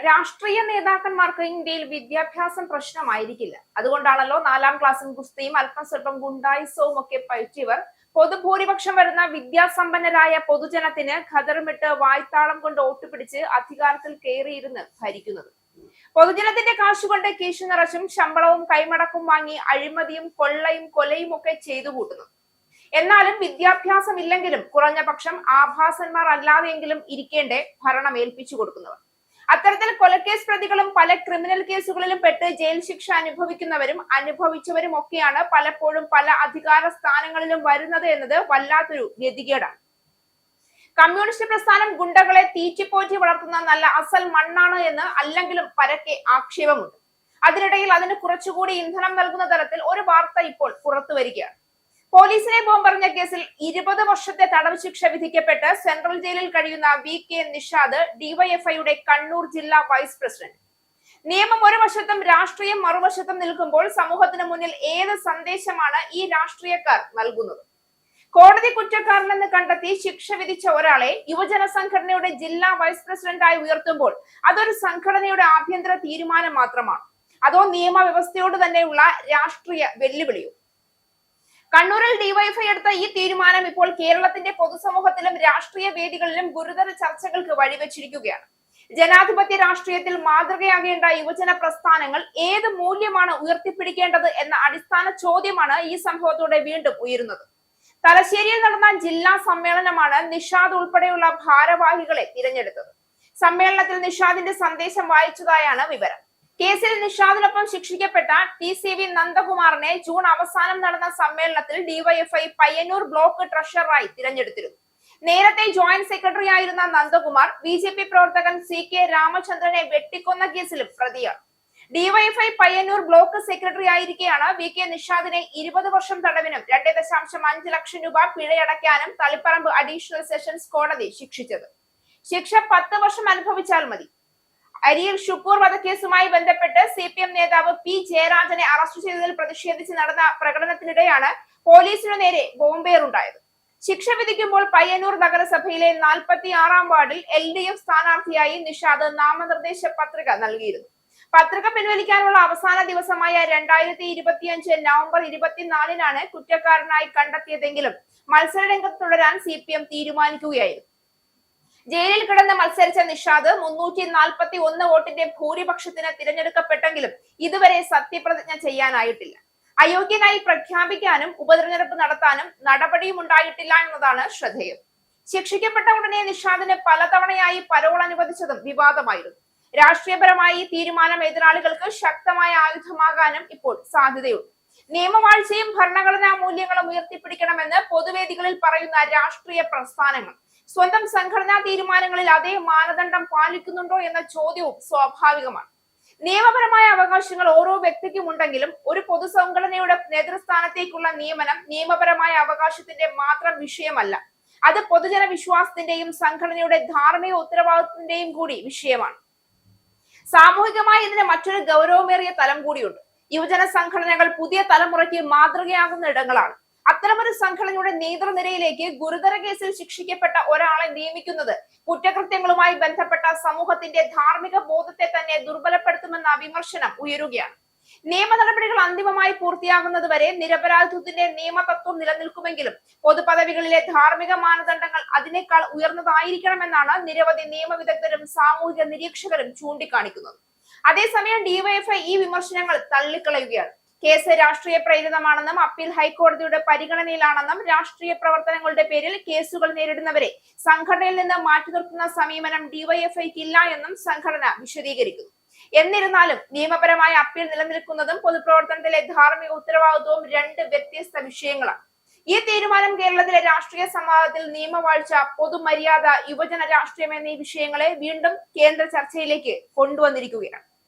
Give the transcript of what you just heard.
രാഷ്ട്രീയ നേതാക്കന്മാർക്ക് ഇന്ത്യയിൽ വിദ്യാഭ്യാസം പ്രശ്നമായിരിക്കില്ല. അതുകൊണ്ടാണല്ലോ 4ാം ക്ലാസ്സും ഗുസ്തിയും അല്പം സ്വല്പം ഗുണ്ടായിസവും ഒക്കെ പയറ്റിയവർ പൊതുഭൂരിപക്ഷം വരുന്ന വിദ്യാസമ്പന്നരായ പൊതുജനത്തിന് ഖദറുമിട്ട് വായ്ത്താളം കൊണ്ട് വോട്ടുപിടിച്ച് അധികാരത്തിൽ കയറിയിരുന്ന് ഭരിക്കുന്നത്. പൊതുജനത്തിന്റെ കാശുകൊണ്ട് കീശു നിറച്ചും ശമ്പളവും കൈമടക്കും വാങ്ങി അഴിമതിയും കൊള്ളയും കൊലയും ഒക്കെ ചെയ്തു കൂട്ടുന്നു. എന്നാലും വിദ്യാഭ്യാസം ഇല്ലെങ്കിലും കുറഞ്ഞ പക്ഷം ആഭാസന്മാർ അല്ലാതെയെങ്കിലും ഇരിക്കേണ്ടേ ഭരണം ഏൽപ്പിച്ചു കൊടുക്കുന്നവർ. അത്തരത്തിൽ കൊലക്കേസ് പ്രതികളും പല ക്രിമിനൽ കേസുകളിലും പെട്ട് ജയിൽ ശിക്ഷ അനുഭവിക്കുന്നവരും അനുഭവിച്ചവരും ഒക്കെയാണ് പലപ്പോഴും പല അധികാര സ്ഥാനങ്ങളിലും വരുന്നത് എന്നത് വല്ലാത്തൊരു ഗതികേടാണ്. കമ്മ്യൂണിസ്റ്റ് പ്രസ്ഥാനം ഗുണ്ടകളെ തീറ്റിപ്പോറ്റി വളർത്തുന്ന നല്ല അസൽ മണ്ണാണ് എന്ന് അല്ലെങ്കിലും പരക്കെ ആക്ഷേപമുണ്ട്. അതിനിടയിൽ അതിന് കുറച്ചുകൂടി ഇന്ധനം നൽകുന്ന തരത്തിൽ ഒരു വാർത്ത ഇപ്പോൾ പുറത്തു വരികയാണ്. പോലീസിനെ ബോംബെറിഞ്ഞ കേസിൽ 20 വർഷത്തെ തടവ് ശിക്ഷ വിധിക്കപ്പെട്ട് സെൻട്രൽ ജയിലിൽ കഴിയുന്ന VK നിഷാദ് ഡിവൈഎഫ്ഐയുടെ കണ്ണൂർ ജില്ലാ വൈസ് പ്രസിഡന്റ്. നിയമം ഒരു വശത്തും രാഷ്ട്രീയം മറുവശത്തും നിൽക്കുമ്പോൾ സമൂഹത്തിന് മുന്നിൽ ഏത് സന്ദേശമാണ് ഈ രാഷ്ട്രീയക്കാർ നൽകുന്നത്? കോടതി കുറ്റക്കാരനെന്ന് കണ്ടെത്തി ശിക്ഷ വിധിച്ച ഒരാളെ യുവജന സംഘടനയുടെ ജില്ലാ വൈസ് പ്രസിഡന്റായി ഉയർത്തുമ്പോൾ അതൊരു സംഘടനയുടെ ആഭ്യന്തര തീരുമാനം മാത്രമാണ്, അതോ നിയമവ്യവസ്ഥയോട് തന്നെയുള്ള രാഷ്ട്രീയ വെല്ലുവിളിയോ? കണ്ണൂരിൽ ഡിവൈഎഫ്ഐ എടുത്ത ഈ തീരുമാനം ഇപ്പോൾ കേരളത്തിന്റെ പൊതുസമൂഹത്തിലും രാഷ്ട്രീയ വേദികളിലും ഗുരുതര ചർച്ചകൾക്ക് വഴിവെച്ചിരിക്കുകയാണ്. ജനാധിപത്യ രാഷ്ട്രീയത്തിൽ മാതൃകയാകേണ്ട യുവജന പ്രസ്ഥാനങ്ങൾ ഏത് മൂല്യമാണ് ഉയർത്തിപ്പിടിക്കേണ്ടത് എന്ന അടിസ്ഥാന ചോദ്യമാണ് ഈ സംഭവത്തോടെ വീണ്ടും ഉയരുന്നത്. തലശ്ശേരിയിൽ നടന്ന ജില്ലാ സമ്മേളനമാണ് നിഷാദ് ഉൾപ്പെടെയുള്ള ഭാരവാഹികളെ തിരഞ്ഞെടുത്തത്. സമ്മേളനത്തിൽ നിഷാദിന്റെ സന്ദേശം വായിച്ചതായാണ് വിവരം. കേസിൽ നിഷാദിനൊപ്പം ശിക്ഷിക്കപ്പെട്ട TCV നന്ദകുമാറിനെ ജൂൺ അവസാനം നടന്ന സമ്മേളനത്തിൽ ഡിവൈഎഫ്ഐ പയ്യന്നൂർ ബ്ലോക്ക് ട്രഷററായി തിരഞ്ഞെടുത്തിരുന്നു. നേരത്തെ ജോയിന്റ് സെക്രട്ടറി ആയിരുന്ന നന്ദകുമാർ BJP പ്രവർത്തകൻ CK രാമചന്ദ്രനെ വെട്ടിക്കൊന്ന കേസിലും പ്രതിയാണ്. ഡിവൈഎഫ്ഐ പയ്യന്നൂർ ബ്ലോക്ക് സെക്രട്ടറി ആയിരിക്കെയാണ് VK നിഷാദിനെ 20 വർഷം തടവിനും 2.5 ലക്ഷം രൂപ പിഴയടയ്ക്കാനും തളിപ്പറമ്പ് അഡീഷണൽ സെഷൻസ് കോടതി ശിക്ഷിച്ചത്. ശിക്ഷ 10 വർഷം അനുഭവിച്ചാൽ മതി. അരിയിൽ ഷുക്കൂർ വധക്കേസുമായി ബന്ധപ്പെട്ട് CPM നേതാവ് P ജയരാജനെ അറസ്റ്റ് ചെയ്തതിൽ പ്രതിഷേധിച്ച് നടന്ന പ്രകടനത്തിനിടെയാണ് പോലീസിനു നേരെ ബോംബേറുണ്ടായത്. ശിക്ഷ വിധിക്കുമ്പോൾ പയ്യന്നൂർ നഗരസഭയിലെ 46ാം വാർഡിൽ LDF സ്ഥാനാർത്ഥിയായി നിഷാദ് നാമനിർദ്ദേശ പത്രിക നൽകിയിരുന്നു. പത്രിക പിൻവലിക്കാനുള്ള അവസാന ദിവസമായ 2025 നവംബർ 24-നാണ് കുറ്റക്കാരനായി കണ്ടെത്തിയതെങ്കിലും മത്സരരംഗത്ത് തുടരാൻ CPM തീരുമാനിക്കുകയായിരുന്നു. ജയിലിൽ കിടന്ന് മത്സരിച്ച നിഷാദ് 341 വോട്ടിന്റെ ഭൂരിപക്ഷത്തിന് തിരഞ്ഞെടുക്കപ്പെട്ടെങ്കിലും ഇതുവരെ സത്യപ്രതിജ്ഞ ചെയ്യാനായിട്ടില്ല. അയോഗ്യനായി പ്രഖ്യാപിക്കാനും ഉപതെരഞ്ഞെടുപ്പ് നടത്താനും നടപടിയും ഉണ്ടായിട്ടില്ല എന്നതാണ് ശ്രദ്ധേയം. ശിക്ഷിക്കപ്പെട്ട ഉടനെ നിഷാദിന് പലതവണയായി പരോൾ അനുവദിച്ചതും വിവാദമായിരുന്നു. രാഷ്ട്രീയപരമായി തീരുമാനം എതിരാളികൾക്ക് ശക്തമായ ആയുധമാകാനും ഇപ്പോൾ സാധ്യതയുണ്ട്. നിയമവാഴ്ചയും ഭരണഘടനാ മൂല്യങ്ങളും ഉയർത്തിപ്പിടിക്കണമെന്ന് പൊതുവേദികളിൽ പറയുന്ന രാഷ്ട്രീയ പ്രസ്ഥാനങ്ങൾ സ്വന്തം സംഘടനാ തീരുമാനങ്ങളിൽ അതേ മാനദണ്ഡം പാലിക്കുന്നുണ്ടോ എന്ന ചോദ്യവും സ്വാഭാവികമാണ്. നിയമപരമായ അവകാശങ്ങൾ ഓരോ വ്യക്തിക്കും ഉണ്ടെങ്കിലും ഒരു പൊതുസംഘടനയുടെ നേതൃസ്ഥാനത്തേക്കുള്ള നിയമനം നിയമപരമായ അവകാശത്തിന്റെ മാത്രം വിഷയമല്ല, അത് പൊതുജന വിശ്വാസത്തിന്റെയും സംഘടനയുടെ ധാർമ്മിക ഉത്തരവാദിത്വത്തിന്റെയും കൂടി വിഷയമാണ്. സാമൂഹികമായി ഇതിന് മറ്റൊരു ഗൗരവമേറിയ തലം കൂടിയുണ്ട്. യുവജന സംഘടനകൾ പുതിയ തലമുറയ്ക്ക് മാതൃകയാകുന്ന ഇടങ്ങളാണ്. അത്തരമൊരു സംഘടനയുടെ നേതൃനിരയിലേക്ക് ഗുരുതര കേസിൽ ശിക്ഷിക്കപ്പെട്ട ഒരാളെ നിയമിക്കുന്നത് കുറ്റകൃത്യങ്ങളുമായി ബന്ധപ്പെട്ട സമൂഹത്തിന്റെ ധാർമ്മിക ബോധത്തെ തന്നെ ദുർബലപ്പെടുത്തുമെന്ന വിമർശനം ഉയരുകയാണ്. നിയമ നടപടികൾ അന്തിമമായി പൂർത്തിയാകുന്നത് വരെ നിരപരാധിത്വത്തിന്റെ നിയമതത്വം നിലനിൽക്കുമെങ്കിലും പൊതുപദവികളിലെ ധാർമ്മിക മാനദണ്ഡങ്ങൾ അതിനേക്കാൾ ഉയർന്നതായിരിക്കണമെന്നാണ് നിരവധി നിയമവിദഗ്ധരും സാമൂഹിക നിരീക്ഷകരും ചൂണ്ടിക്കാണിക്കുന്നത്. അതേസമയം ഡിവൈഎഫ്ഐ ഈ വിമർശനങ്ങൾ തള്ളിക്കളയുകയാണ്. കേസ് രാഷ്ട്രീയ പ്രേരിതമാണെന്നും അപ്പീൽ ഹൈക്കോടതിയുടെ പരിഗണനയിലാണെന്നും രാഷ്ട്രീയ പ്രവർത്തനങ്ങളുടെ പേരിൽ കേസുകൾ നേരിടുന്നവരെ സംഘടനയിൽ നിന്ന് മാറ്റി നിർത്തുന്ന സമീപനം ഡിവൈഎഫ്ഐക്ക് ഇല്ല എന്നും സംഘടന വിശദീകരിക്കുന്നു. എന്നിരുന്നാലും നിയമപരമായ അപ്പീൽ നിലനിൽക്കുന്നതും പൊതുപ്രവർത്തനത്തിലെ ധാർമ്മിക ഉത്തരവാദിത്വവും 2 വ്യത്യസ്ത വിഷയങ്ങളാണ്. ഈ തീരുമാനം കേരളത്തിലെ രാഷ്ട്രീയ സംവാദത്തിൽ നിയമവാഴ്ച, പൊതുമര്യാദ, യുവജന രാഷ്ട്രീയം എന്നീ വിഷയങ്ങളെ വീണ്ടും കേന്ദ്ര ചർച്ചയിലേക്ക് കൊണ്ടുവന്നിരിക്കുകയാണ്.